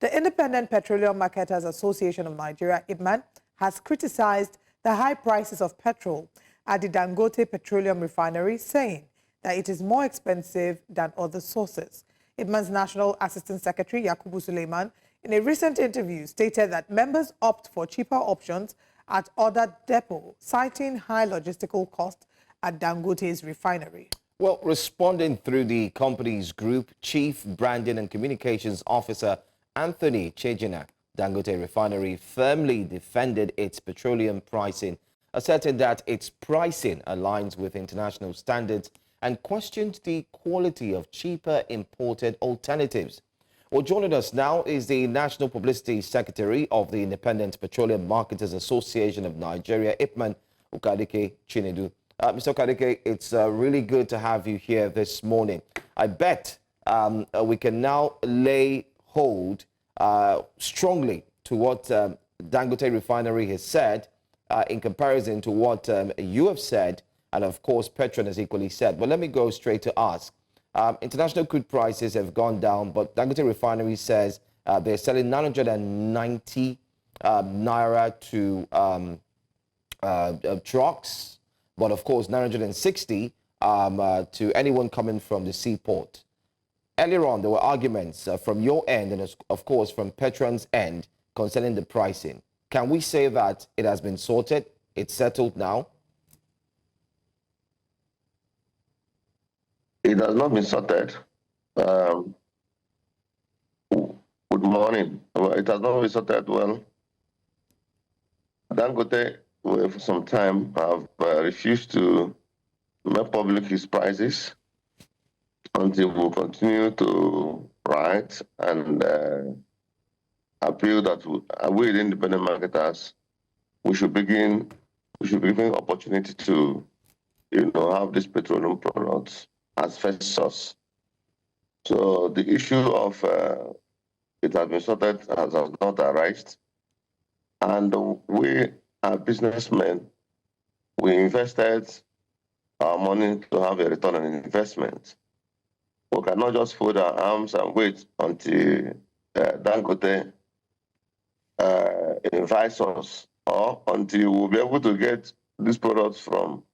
The Independent Petroleum Marketers Association of Nigeria, IPMAN, has criticized the high prices of petrol at the Dangote Petroleum Refinery, saying that it is more expensive than other sources. IPMAN's National Assistant Secretary, Yakubu Suleiman, in a recent interview, stated that members opt for cheaper options at other depots, citing high logistical costs at Dangote's refinery. Well, responding through the company's group, Chief Branding and Communications Officer Anthony Chejina, Dangote Refinery firmly defended its petroleum pricing, asserting that its pricing aligns with international standards and questioned the quality of cheaper imported alternatives. Well, joining us now is the National Publicity Secretary of the Independent Petroleum Marketers Association of Nigeria, IPMAN, Ukadike Chinedu. Mr. Ukadike, it's really good to have you here this morning. I bet we can now lay hold strongly to what Dangote Refinery has said in comparison to what you have said, and of course Petron has equally said. But let me go straight to ask. International crude prices have gone down, but Dangote Refinery says they're selling 990 naira to trucks, but of course 960 to anyone coming from the seaport. Earlier on, there were arguments from your end and of course from Petron's end concerning the pricing. Can we say that it has been sorted, it's settled now? It has not been sorted. Good morning. Well, it has not been sorted well. Dangote, for some time, have refused to make public his prices until we continue to write and appeal that we independent marketers, we should be given opportunity to, have these petroleum products as first source. So the issue of it has been sorted has not arisen. And we are businessmen. We invested our money to have a return on investment. We cannot just fold our arms and wait until Dangote invites us, or until we'll be able to get these products from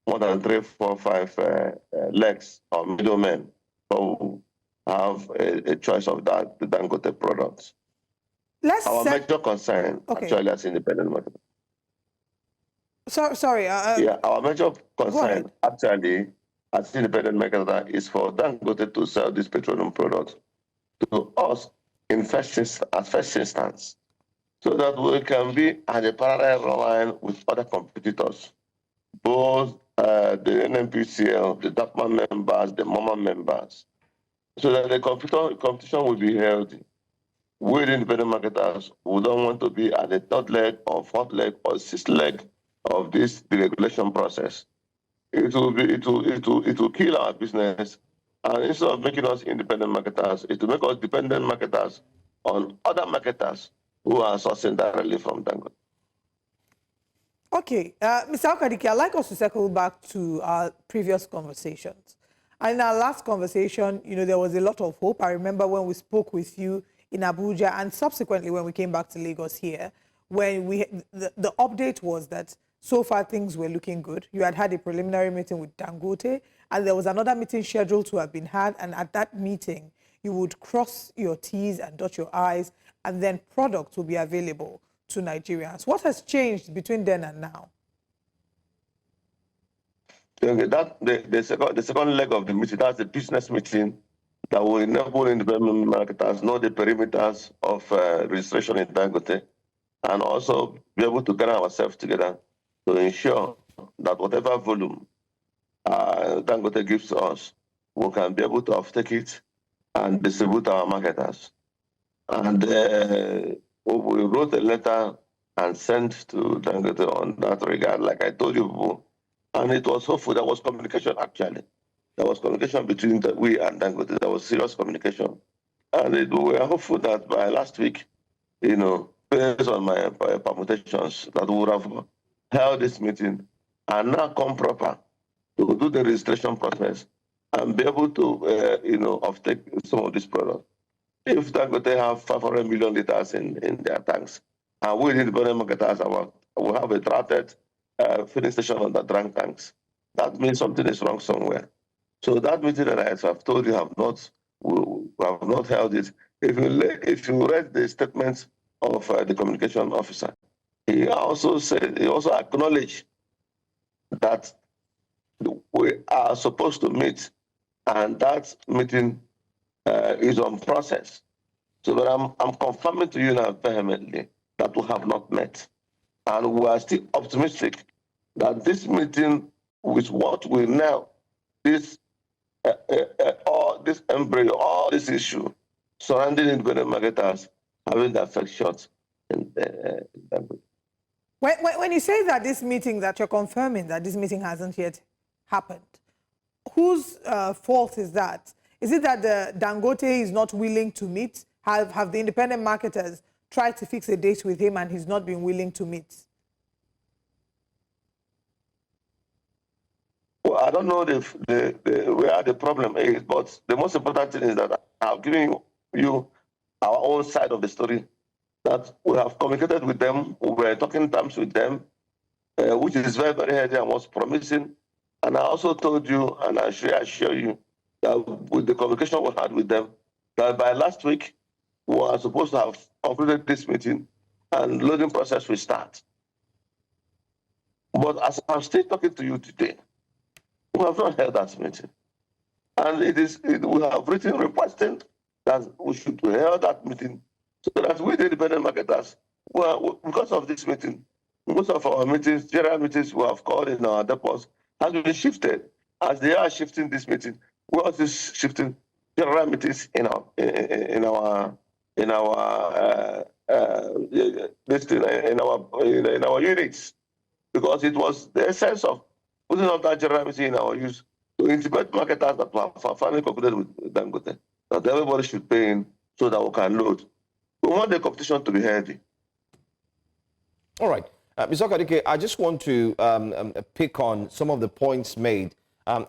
more than 3, 4, 5 legs or middlemen who have a choice of the Dangote products. Our major concern, actually, as independent market. Sorry. Yeah, our major concern, actually, as independent market, is for Dangote to sell these petroleum products to us as first instance, so that we can be at a parallel line with other competitors, both the NNPCL, the DAPMA members, the MOMA members, so that the competition will be healthy. We, the independent marketers, we don't want to be at the third leg or fourth leg or sixth leg of this deregulation process. It will kill our business, and instead of making us independent marketers, it will make us dependent marketers on other marketers who are sourcing directly from Dangote. Okay, Mr. Ukadike, I'd like us to circle back to our previous conversations. And in our last conversation, there was a lot of hope. I remember when we spoke with you in Abuja and subsequently when we came back to Lagos here, when the update was that so far things were looking good. You had a preliminary meeting with Dangote, and there was another meeting scheduled to have been had, and at that meeting, you would cross your T's and dot your I's, and then products will be available to Nigerians. What has changed between then and now? The second leg of the meeting, that's the business meeting that will enable independent marketers know the perimeters of registration in Dangote, and also be able to gather ourselves together to ensure that whatever volume Dangote gives to us, we can be able to offtake it and distribute our marketers. And we wrote a letter and sent to Dangote on that regard, like I told you before. And it was hopeful. There was communication, actually. There was communication between we and Dangote. There was serious communication. And we were hopeful that by last week, based on my permutations, that we would have held this meeting and now come proper to do the registration process and be able to, offtake some of these products. if Dangote have 500 million liters in their tanks, and we, the independent marketers, will have a drafted filling station on the drunk tanks, that means something is wrong somewhere. So that meeting that I have told you we have not held it. If you read the statements of the communication officer, he also acknowledged that we are supposed to meet, and that meeting is on process. So, but I'm confirming to you now vehemently that we have not met, and we are still optimistic that this meeting, with what we know, all this embryo, all this issue surrounding independent marketers having the effect shot in When you say that this meeting, that you're confirming that this meeting hasn't yet happened, whose fault is that? Is it that the Dangote is not willing to meet? Have the independent marketers tried to fix a date with him and he's not been willing to meet? Well, I don't know where the problem is, but the most important thing is that I've given you our own side of the story, that we have communicated with them, we were talking terms with them, which is very, very healthy and was promising. And I also told you, and I assure you, that with the communication we had with them, that by last week, we are supposed to have completed this meeting and loading process will start. But as I'm still talking to you today, we have not held that meeting. And we have written requesting that we should hold that meeting so that we, the independent marketers, because of this meeting, most of our meetings, general meetings we have called in our depots, has been shifted. As they are shifting this meeting, we are also shifting general meetings in our units, because it was the essence of putting up that general meeting in our use to integrate marketers that were finally concluded with Dangote, that everybody should pay in so that we can load. We want the competition to be healthy. All right. Mr. Ukadike, I just want to pick on some of the points made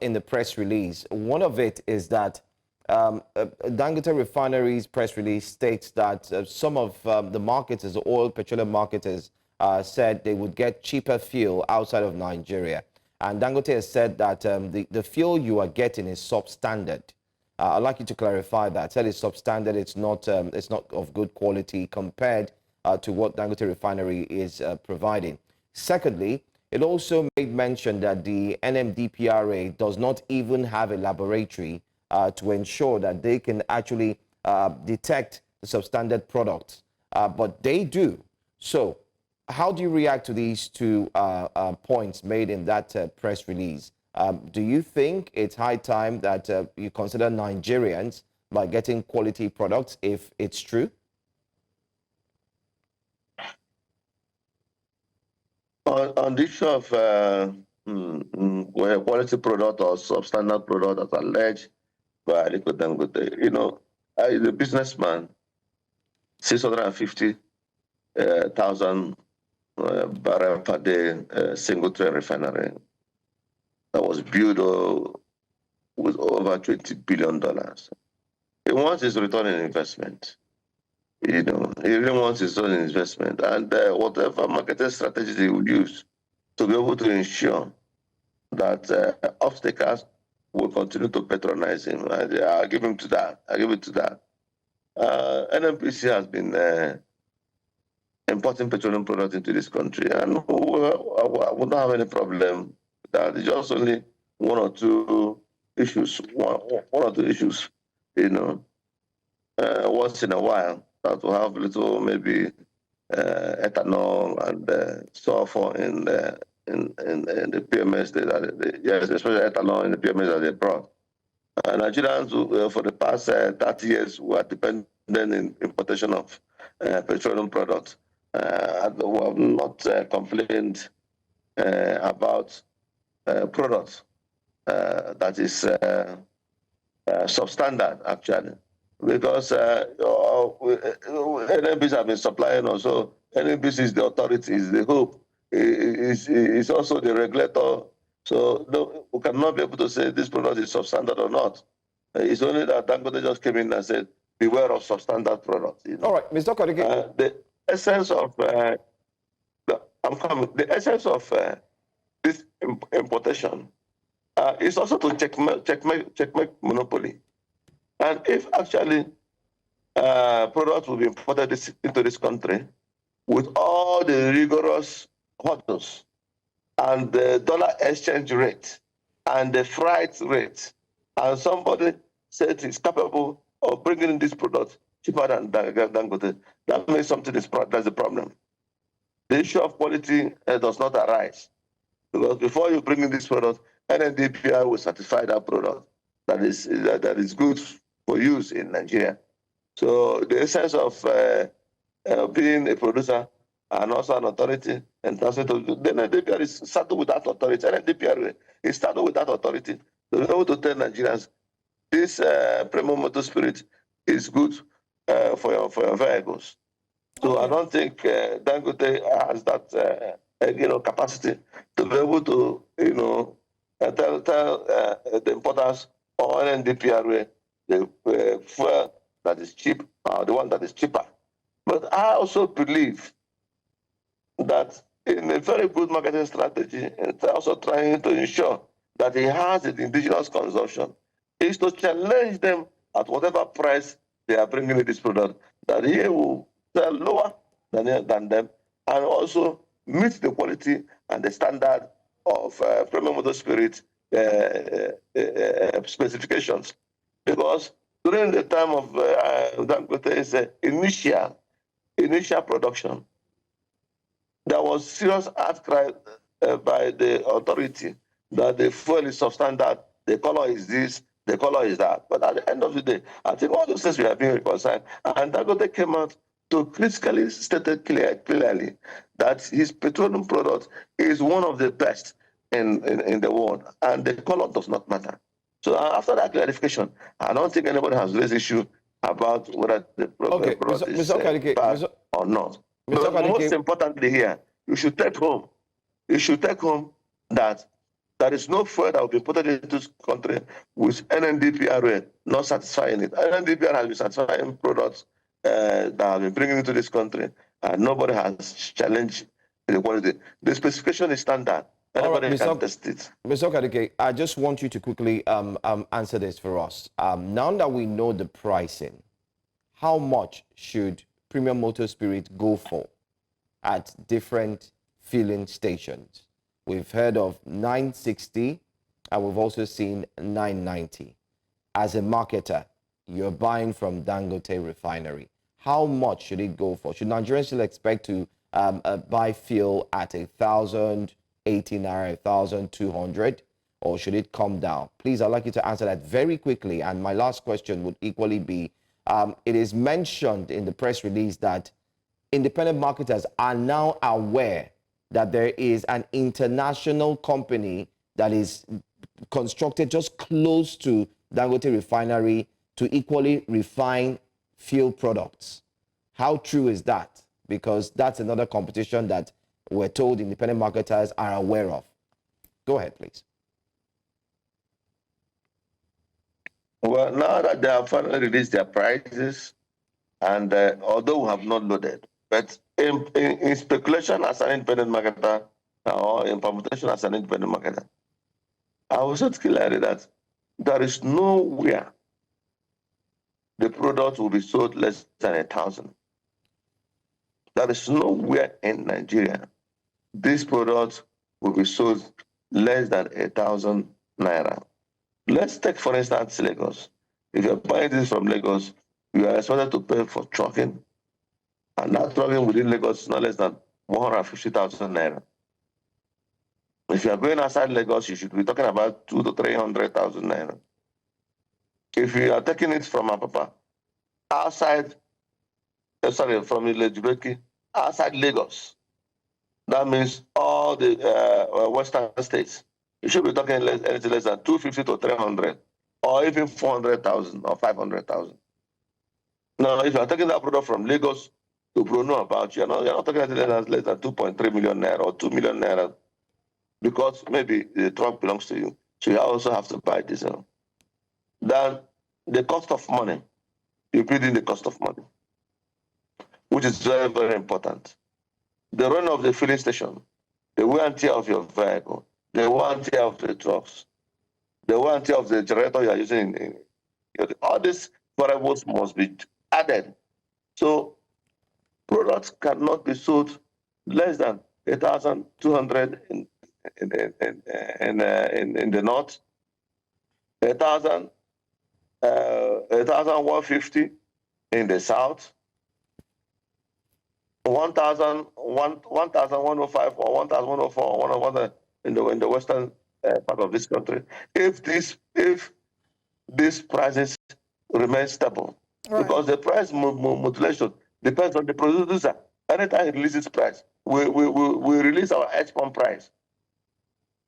in the press release. One of it is that Dangote Refinery's press release states that some of the marketers, the oil petroleum marketers, said they would get cheaper fuel outside of Nigeria. And Dangote has said that the fuel you are getting is substandard. I'd like you to clarify that. Said it's substandard, it's not of good quality compared to what Dangote Refinery is providing. Secondly, it also made mention that the NMDPRA does not even have a laboratory to ensure that they can actually detect the substandard products, but they do. So how do you react to these two points made in that press release? Do you think it's high time that you consider Nigerians by getting quality products if it's true? On the issue of quality product or substandard product that's alleged by Dangote, you know, as a businessman, 650,000 barrel per day single train refinery that was built with over $20 billion. He wants his return on investment. You know, he really wants his own investment, and whatever marketing strategy he will use to be able to ensure that off-takers will continue to patronize him. And I'll give him to that. I'll give it to that. NNPC has been importing petroleum products into this country, and we don't have any problem with that. It's just only one or two issues, you know, once in a while, that will have little maybe ethanol and sulfur in the PMS, yes, especially ethanol in the PMS that they brought. Nigerians, for the past 30 years, were dependent in importation of petroleum products. We have not complained about products that is substandard, actually, because NNPC have been supplying also. NNPC is the authority, is the hope, is also the regulator. So no, we cannot be able to say this product is substandard or not. It's only that Dangote just came in and said, beware of substandard products. All right, Mr. Ukadike. The essence of the essence of this importation is also to checkmate monopoly. And if actually products will be imported into this country with all the rigorous hurdles and the dollar exchange rate and the freight rate, and somebody said he's capable of bringing in this product cheaper than Dangote, that means something that's a problem. The issue of quality does not arise, because before you bring in this product, NNDPR will certify that product that is good for use in Nigeria. So the essence of being a producer and also an authority and the NNDPR is saddled with that authority. NNDPR is saddled with that authority to be able to tell Nigerians this premium motor spirit is good for your vehicles. So I don't think Dangote has that capacity to be able to tell the importers or NNDPR the fuel that is cheap, the one that is cheaper. But I also believe that in a very good marketing strategy, it's also trying to ensure that he has the indigenous consumption, is to challenge them at whatever price they are bringing in this product, that he will sell lower than them, and also meet the quality and the standard of premium motor spirit specifications. Because during the time of Dangote's initial production, there was serious outcry by the authority that the fuel is substandard, the color is this, the color is that. But at the end of the day, I think all those things we are being reconciled. And Dangote came out to critically stated clearly that his petroleum product is one of the best in the world, and the color does not matter. So after that clarification, I don't think anybody has raised issue about whether the product is bad or not. But most importantly here, you should take home that there is no fuel that will be put into this country with NNDPR not satisfying it. NNDPR has been satisfying products that have been bringing into this country, and nobody has challenged the quality. The specification is standard. Anybody can test it. Mr. Ukadike, I just want you to quickly answer this for us. Now that we know the pricing, how much should premium motor spirit go for at different filling stations? We've heard of 960, and we've also seen 990. As a marketer, you're buying from Dangote refinery. How much should it go for? Should Nigerians still expect to buy fuel at 1,080 naira, 1,200, or should it come down? Please, I'd like you to answer that very quickly. And my last question would equally be, it is mentioned in the press release that independent marketers are now aware that there is an international company that is constructed just close to Dangote refinery to equally refine fuel products. How true is that? Because that's another competition that we're told independent marketers are aware of. Go ahead, please. Well, now that they have finally released their prices, and although we have not loaded, but in speculation as an independent marketer, or in permutation as an independent marketer, I was so clear that there is nowhere the product will be sold less than 1,000. There is nowhere in Nigeria this product will be sold less than 1,000 naira. Let's take, for instance, Lagos. If you're buying this from Lagos, you are expected to pay for trucking, and that trucking within Lagos is not less than 150,000 naira. If you are going outside Lagos, you should be talking about 200,000 to 300,000 naira. If you are taking it from Apapa, outside, from Ilejibeki, outside Lagos, that means all the western states, you should be talking anything less than 250 to 300, or even 400,000 or 500,000. Now, if you are taking that product from Lagos to Bruno about, you're not talking anything less than 2.3 million naira or 2 million naira, because maybe the truck belongs to you. So you also have to buy diesel. Then the cost of money you build in the cost of money, which is very, very important. The run of the filling station, the wear and tear of your vehicle, the wear and tear of the trucks, the wear and tear of the generator you are using, all these variables must be added. So products cannot be sold less than 8,200 in the north, 8,150 in the south, 1,105 or 1,104 or 1,100 in the western part of this country. If these prices remain stable, Right. because the price modulation depends on the producer. Anytime he releases price, we release our edge pump price,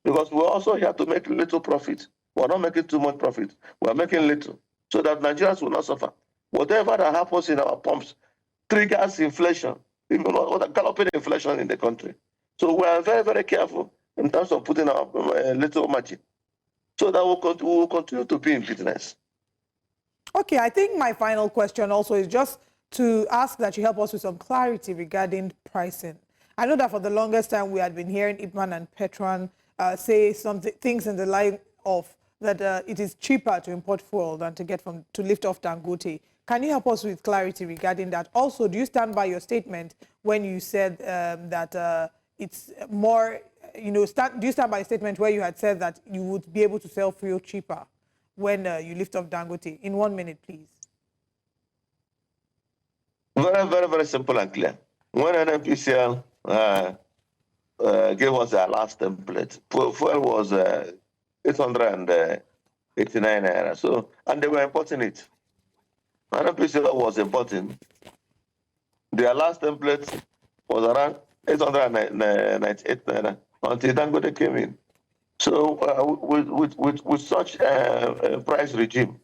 because we're also here to make little profit. We're not making too much profit. We're making little, so that Nigerians will not suffer. Whatever that happens in our pumps triggers inflation, even galloping inflation in the country. So we are very, very careful in terms of putting our little margin, so that we will continue to be in business. Okay, I think my final question also is just to ask that you help us with some clarity regarding pricing. I know that for the longest time we had been hearing Ipman and Petron say things in the line of that it is cheaper to import fuel than to lift off Dangote. Can you help us with clarity regarding that? Also, do you stand by your statement when you said that it's more, do you stand by your statement where you had said that you would be able to sell fuel cheaper when you lift off Dangote? In 1 minute, please. Very, very, very simple and clear. When NNPCL gave us our last template, fuel was 889 naira. So, and they were importing it. NNPCL was importing. Their last template was around 898 naira until Dangote came in. So, with such a price regime,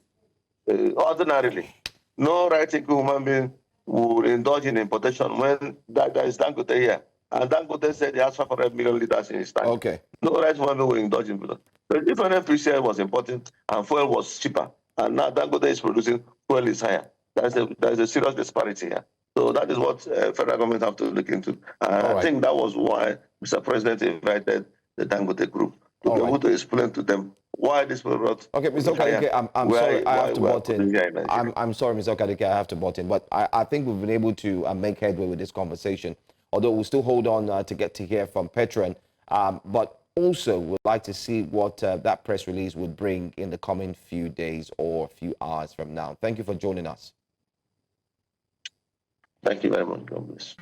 ordinarily, no right-thinking human being would indulge in importation when there is Dangote here. And Dangote said he has 500 million liters in his tank. Okay. No right human being will indulge in importation. But if NNPCL was importing and fuel was cheaper, and now Dangote is producing, fuel is higher, there's a serious disparity here. So that is what federal government have to look into. And I think that was why Mr. President invited the Dangote group to be able to explain to them why this product. Okay, Mr. Ukadike, I'm sorry, I have to butt in. I'm sorry, Mr. Ukadike, I have to butt in. But I think we've been able to make headway with this conversation, although we'll still hold on to get to hear from Petron. But also, we'd like to see what that press release would bring in the coming few days or few hours from now. Thank you for joining us. Thank you very much. God bless.